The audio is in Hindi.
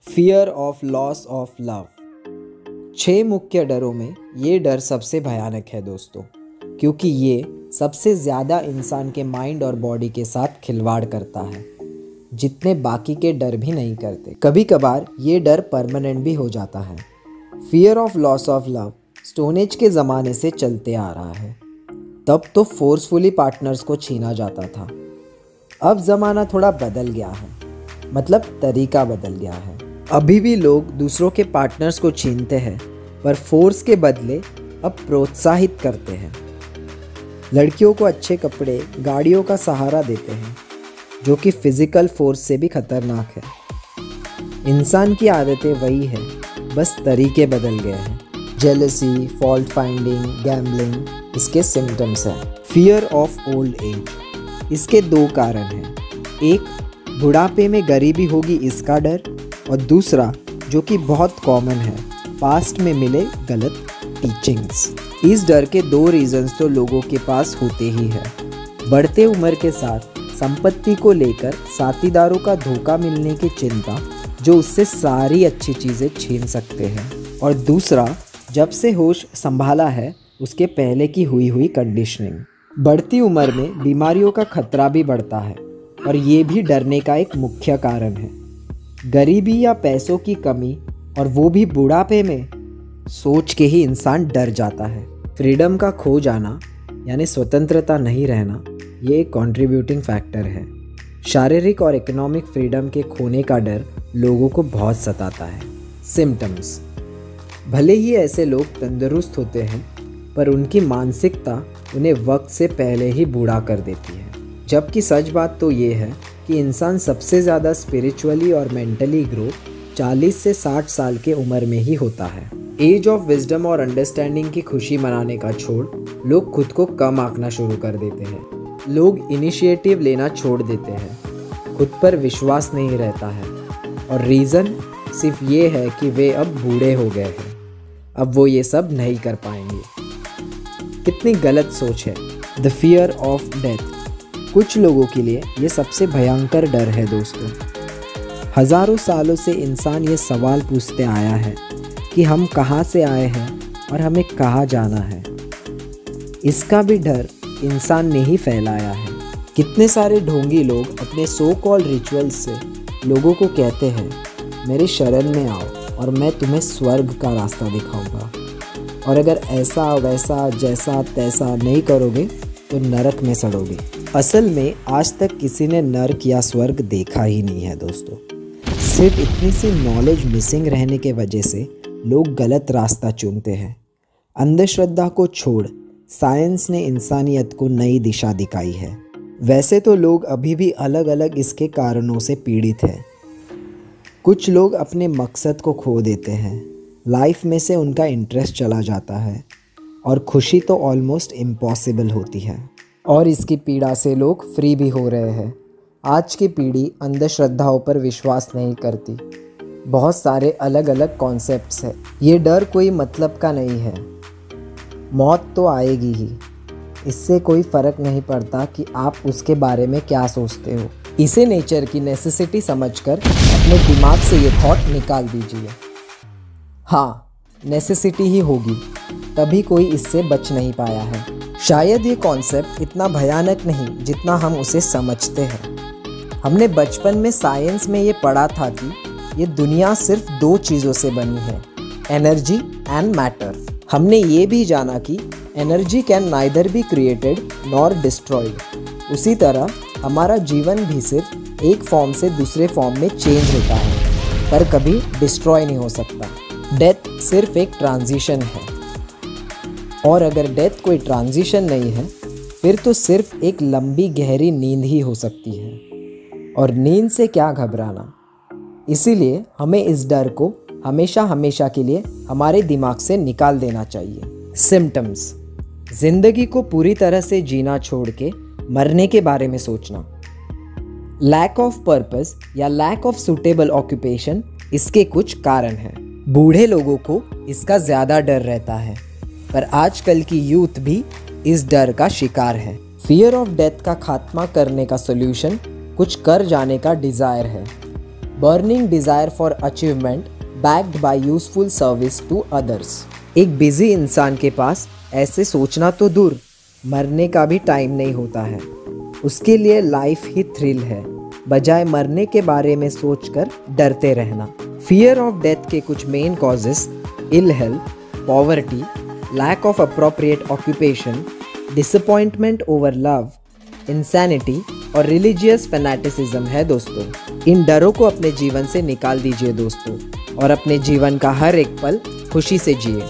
Fear of loss of love. 6 मुख्य डरों में ये डर सबसे भयानक है दोस्तों, क्योंकि ये सबसे ज़्यादा इंसान के माइंड और बॉडी के साथ खिलवाड़ करता है, जितने बाकी के डर भी नहीं करते। कभी कभार ये डर परमानेंट भी हो जाता है। Fear of loss of love stone age के ज़माने से चलते आ रहा है। तब तो फोर्सफुली पार्टनर्स को छीना जाता था। अब ज़माना थोड़ा बदल गया है, मतलब तरीका बदल गया है। अभी भी लोग दूसरों के पार्टनर्स को छीनते हैं, पर फोर्स के बदले अब प्रोत्साहित करते हैं। लड़कियों को अच्छे कपड़े, गाड़ियों का सहारा देते हैं, जो कि फिजिकल फोर्स से भी खतरनाक है। इंसान की आदतें वही है, बस तरीके बदल गए हैं। जेलसी, फॉल्ट फाइंडिंग, गैम्बलिंग इसके सिम्टम्स हैं। फियर ऑफ ओल्ड एज, इसके 2 कारण हैं। एक, बुढ़ापे में गरीबी होगी इसका डर, और दूसरा जो कि बहुत कॉमन है, पास्ट में मिले गलत टीचिंग्स। इस डर के 2 रीजंस तो लोगों के पास होते ही है। बढ़ते उम्र के साथ संपत्ति को लेकर साथीदारों का धोखा मिलने की चिंता, जो उससे सारी अच्छी चीज़ें छीन सकते हैं। और दूसरा, जब से होश संभाला है उसके पहले की हुई कंडीशनिंग। बढ़ती उम्र में बीमारियों का खतरा भी बढ़ता है, और ये भी डरने का एक मुख्य कारण है। गरीबी या पैसों की कमी, और वो भी बुढ़ापे में, सोच के ही इंसान डर जाता है। फ्रीडम का खो जाना यानी स्वतंत्रता नहीं रहना, ये एक कंट्रीब्यूटिंग फैक्टर है। शारीरिक और इकोनॉमिक फ्रीडम के खोने का डर लोगों को बहुत सताता है। सिम्टम्स, भले ही ऐसे लोग तंदुरुस्त होते हैं, पर उनकी मानसिकता उन्हें वक्त से पहले ही बूढ़ा कर देती है। जबकि सच बात तो ये है कि इंसान सबसे ज़्यादा स्पिरिचुअली और मेंटली ग्रो 40 से 60 साल के उम्र में ही होता है। एज ऑफ विजडम और अंडरस्टैंडिंग की खुशी मनाने का छोड़ लोग खुद को कम आंकना शुरू कर देते हैं। लोग इनिशिएटिव लेना छोड़ देते हैं, खुद पर विश्वास नहीं रहता है, और रीज़न सिर्फ ये है कि वे अब बूढ़े हो गए हैं, अब वो ये सब नहीं कर पाएंगे। कितनी गलत सोच है। द फियर ऑफ डेथ, कुछ लोगों के लिए ये सबसे भयंकर डर है दोस्तों। हज़ारों सालों से इंसान ये सवाल पूछते आया है कि हम कहाँ से आए हैं और हमें कहाँ जाना है। इसका भी डर इंसान ने ही फैलाया है। कितने सारे ढोंगी लोग अपने सो कॉल्ड रिचुअल्स से लोगों को कहते हैं, मेरे शरण में आओ और मैं तुम्हें स्वर्ग का रास्ता दिखाऊंगा, और अगर ऐसा वैसा जैसा तैसा नहीं करोगे तो नरक में सड़ोगे। असल में आज तक किसी ने नरक या स्वर्ग देखा ही नहीं है दोस्तों। सिर्फ इतनी सी नॉलेज मिसिंग रहने के वजह से लोग गलत रास्ता चुनते हैं। अंधश्रद्धा को छोड़ साइंस ने इंसानियत को नई दिशा दिखाई है। वैसे तो लोग अभी भी अलग अलग इसके कारणों से पीड़ित हैं। कुछ लोग अपने मकसद को खो देते हैं, लाइफ में से उनका इंटरेस्ट चला जाता है, और खुशी तो ऑलमोस्ट इम्पॉसिबल होती है। और इसकी पीड़ा से लोग फ्री भी हो रहे हैं। आज की पीढ़ी अंधश्रद्धाओं पर विश्वास नहीं करती। बहुत सारे अलग अलग कॉन्सेप्ट्स हैं। ये डर कोई मतलब का नहीं है। मौत तो आएगी ही, इससे कोई फ़र्क नहीं पड़ता कि आप उसके बारे में क्या सोचते हो। इसे नेचर की नेसेसिटी समझकर अपने दिमाग से ये थॉट निकाल दीजिए। हाँ, नेसेसिटी ही होगी, तभी कोई इससे बच नहीं पाया है। शायद ये कॉन्सेप्ट इतना भयानक नहीं जितना हम उसे समझते हैं। हमने बचपन में साइंस में ये पढ़ा था कि ये दुनिया सिर्फ 2 चीज़ों से बनी है, एनर्जी एंड मैटर। हमने ये भी जाना कि energy can neither be created nor destroyed. उसी तरह हमारा जीवन भी सिर्फ एक फॉर्म से दूसरे फॉर्म में चेंज होता है, पर कभी डिस्ट्रॉय नहीं हो सकता। डेथ सिर्फ एक ट्रांजिशन है, और अगर डेथ कोई ट्रांजिशन नहीं है, फिर तो सिर्फ एक लंबी गहरी नींद ही हो सकती है, और नींद से क्या घबराना। इसीलिए हमें इस डर को हमेशा हमेशा के लिए हमारे दिमाग से निकाल देना चाहिए। सिम्टम्स, जिंदगी को पूरी तरह से जीना छोड़ के मरने के बारे में सोचना। लैक ऑफ पर्पस या लैक ऑफ सूटेबल ऑक्यूपेशन इसके कुछ कारण हैं। बूढ़े लोगों को इसका ज़्यादा डर रहता है, पर आजकल की यूथ भी इस डर का शिकार है। फियर ऑफ डेथ का खात्मा करने का सॉल्यूशन कुछ कर जाने का डिज़ायर है। Burning desire for achievement backed by useful service to others. एक बिजी इंसान के पास ऐसे सोचना तो दूर, मरने का भी टाइम नहीं होता है। उसके लिए लाइफ ही थ्रिल है, बजाय मरने के बारे में सोचकर डरते रहना। फियर ऑफ डेथ के कुछ main causes ill health, poverty, lack of appropriate occupation, disappointment over love, insanity और रिलीजियस फैनेटिसिज्म है दोस्तों। इन डरों को अपने जीवन से निकाल दीजिए दोस्तों, और अपने जीवन का हर एक पल खुशी से जिए।